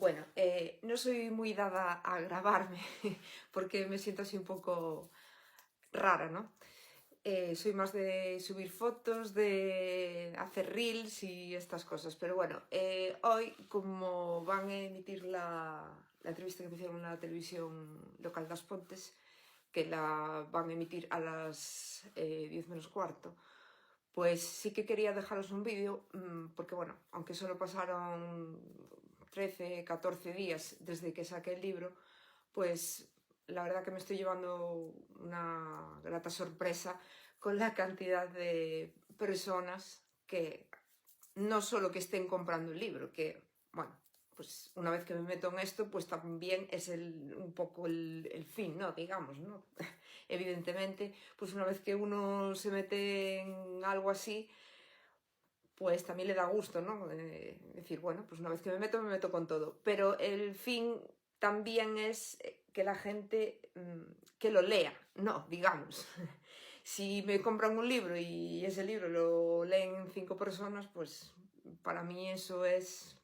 Bueno, no soy muy dada a grabarme porque me siento así un poco rara, ¿no? Soy más de subir fotos, de hacer reels y estas cosas. Pero bueno, hoy como van a emitir la entrevista que me hicieron en la televisión local de As Pontes, que la van a emitir a las 10 menos cuarto, pues sí que quería dejaros un vídeo, porque bueno, aunque solo pasaron 13, 14 días desde que saqué el libro, pues la verdad que me estoy llevando una grata sorpresa con la cantidad de personas que no solo que estén comprando el libro, que bueno, pues una vez que me meto en esto, pues también es un poco el fin, ¿no? Digamos, ¿no? Evidentemente, pues una vez que uno se mete en algo así, pues también le da gusto, ¿no? Decir, bueno, pues una vez que me meto con todo. Pero el fin también es que la gente que lo lea, no, digamos. Si me compran un libro y ese libro lo leen 5 personas, pues para mí eso es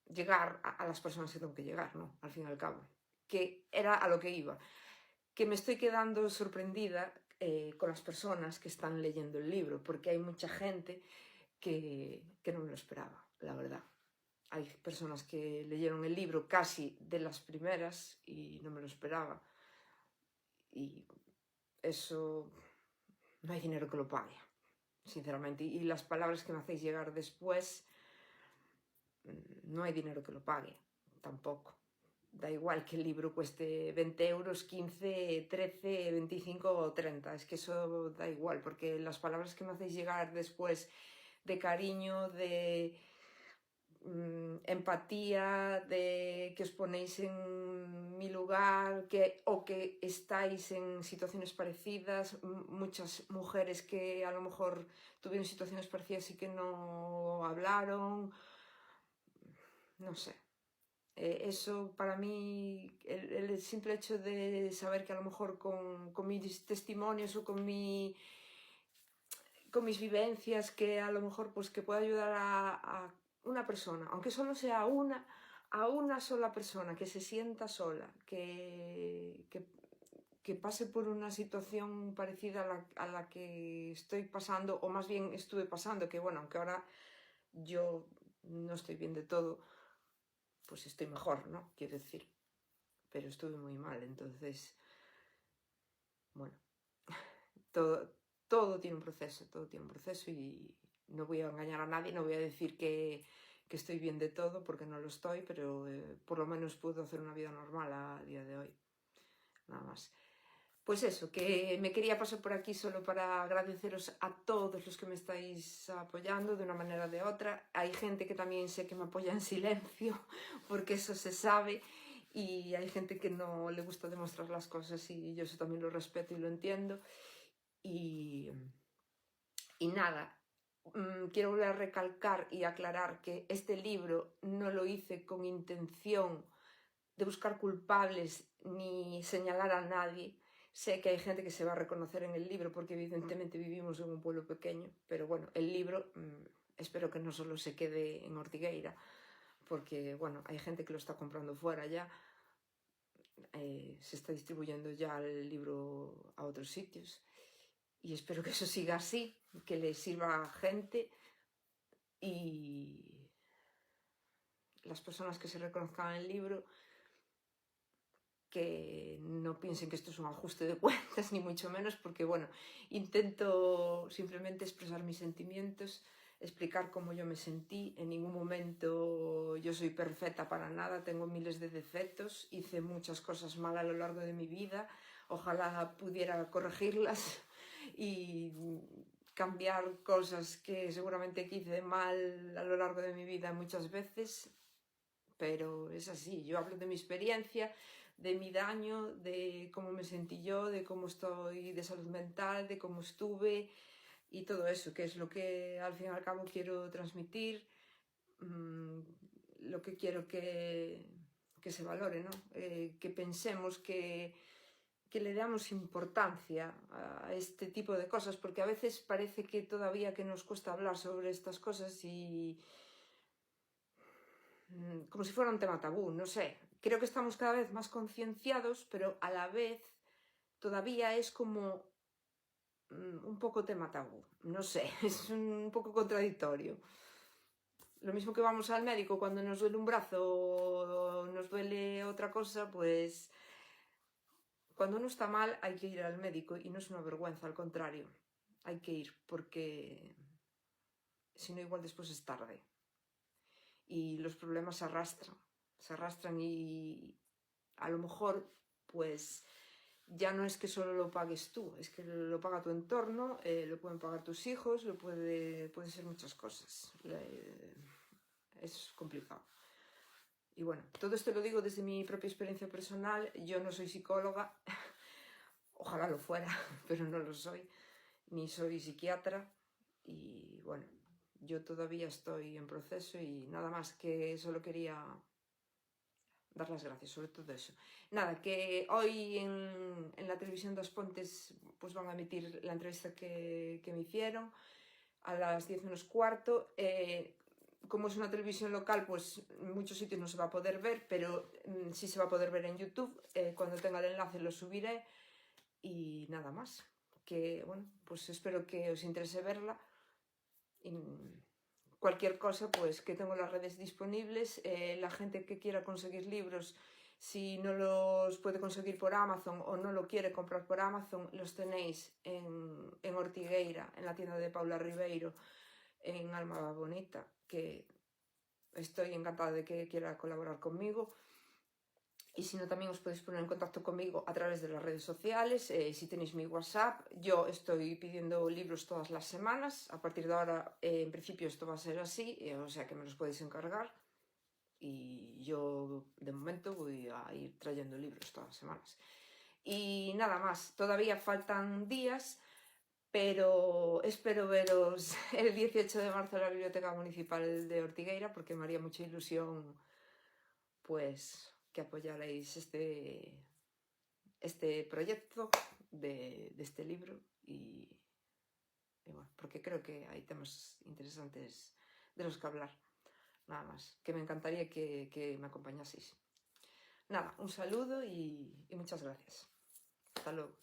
llegar a las personas que tengo que llegar, ¿no? Al fin y al cabo. Que era a lo que iba. Que me estoy quedando sorprendida con las personas que están leyendo el libro, porque hay mucha gente que no me lo esperaba, la verdad. Hay personas que leyeron el libro casi de las primeras y no me lo esperaba. Y eso no hay dinero que lo pague, sinceramente. Y las palabras que me hacéis llegar después, no hay dinero que lo pague, tampoco. Da igual que el libro cueste 20 euros, 15, 13, 25 o 30. Es que eso da igual, porque las palabras que me hacéis llegar después de cariño, de empatía, de que os ponéis en mi lugar, o que estáis en situaciones parecidas, muchas mujeres que a lo mejor tuvieron situaciones parecidas y que no hablaron, no sé. Eso para mí, el simple hecho de saber que a lo mejor con mis testimonios o con mis vivencias, que a lo mejor pues que pueda ayudar a una persona, aunque solo sea a una sola persona que se sienta sola, que pase por una situación parecida a la que estoy pasando, o más bien estuve pasando, que bueno, aunque ahora yo no estoy bien de todo, pues estoy mejor, ¿no? Quiero decir, pero estuve muy mal, entonces, bueno, todo tiene un proceso, todo tiene un proceso y no voy a engañar a nadie, no voy a decir que estoy bien de todo porque no lo estoy, pero por lo menos puedo hacer una vida normal a día de hoy, nada más. Pues eso, que me quería pasar por aquí solo para agradeceros a todos los que me estáis apoyando de una manera o de otra. Hay gente que también sé que me apoya en silencio, porque eso se sabe, y hay gente que no le gusta demostrar las cosas y yo eso también lo respeto y lo entiendo. Y nada, quiero volver a recalcar y aclarar que este libro no lo hice con intención de buscar culpables ni señalar a nadie. Sé que hay gente que se va a reconocer en el libro porque evidentemente vivimos en un pueblo pequeño, pero bueno, el libro espero que no solo se quede en Ortigueira, porque bueno, hay gente que lo está comprando fuera ya, se está distribuyendo ya el libro a otros sitios y espero que eso siga así, que le sirva a gente y las personas que se reconozcan en el libro que no piensen que esto es un ajuste de cuentas, ni mucho menos, porque bueno, intento simplemente expresar mis sentimientos, explicar cómo yo me sentí. En ningún momento yo soy perfecta para nada, tengo miles de defectos, hice muchas cosas mal a lo largo de mi vida, ojalá pudiera corregirlas y cambiar cosas que seguramente hice mal a lo largo de mi vida muchas veces, pero es así, yo hablo de mi experiencia, de mi daño, de cómo me sentí yo, de cómo estoy de salud mental, de cómo estuve y todo eso, que es lo que al fin y al cabo quiero transmitir, lo que quiero que se valore, ¿no? Que pensemos que le damos importancia a este tipo de cosas, porque a veces parece que todavía que nos cuesta hablar sobre estas cosas y como si fuera un tema tabú, no sé. Creo que estamos cada vez más concienciados, pero a la vez todavía es como un poco tema tabú. No sé, es un poco contradictorio. Lo mismo que vamos al médico cuando nos duele un brazo o nos duele otra cosa, pues cuando uno está mal hay que ir al médico y no es una vergüenza, al contrario, hay que ir porque si no igual después es tarde y los problemas se arrastran y a lo mejor pues ya no es que solo lo pagues tú, es que lo paga tu entorno, lo pueden pagar tus hijos, pueden ser muchas cosas. Es complicado. Y bueno, todo esto lo digo desde mi propia experiencia personal. Yo no soy psicóloga, ojalá lo fuera, pero no lo soy, ni soy psiquiatra. Y bueno, yo todavía estoy en proceso y nada más, que solo quería dar las gracias sobre todo eso. Nada, que hoy en la televisión de As Pontes pues van a emitir la entrevista que me hicieron a las 10 menos cuarto. Como es una televisión local, pues en muchos sitios no se va a poder ver, pero sí se va a poder ver en YouTube. Cuando tenga el enlace lo subiré y nada más. Que bueno, pues espero que os interese verla. Y cualquier cosa, pues que tengo las redes disponibles. La gente que quiera conseguir libros, si no los puede conseguir por Amazon o no lo quiere comprar por Amazon, los tenéis en Ortigueira, en la tienda de Paula Ribeiro, en Alma Bonita, que estoy encantada de que quiera colaborar conmigo. Y si no, también os podéis poner en contacto conmigo a través de las redes sociales. Si tenéis mi WhatsApp, yo estoy pidiendo libros todas las semanas. A partir de ahora, en principio, esto va a ser así, o sea que me los podéis encargar. Y yo, de momento, voy a ir trayendo libros todas las semanas. Y nada más, todavía faltan días, pero espero veros el 18 de marzo en la Biblioteca Municipal de Ortigueira, porque me haría mucha ilusión, pues, que apoyarais este proyecto de este libro y bueno, porque creo que hay temas interesantes de los que hablar. Nada más, que me encantaría que me acompañaseis. Nada, un saludo y muchas gracias. Hasta luego.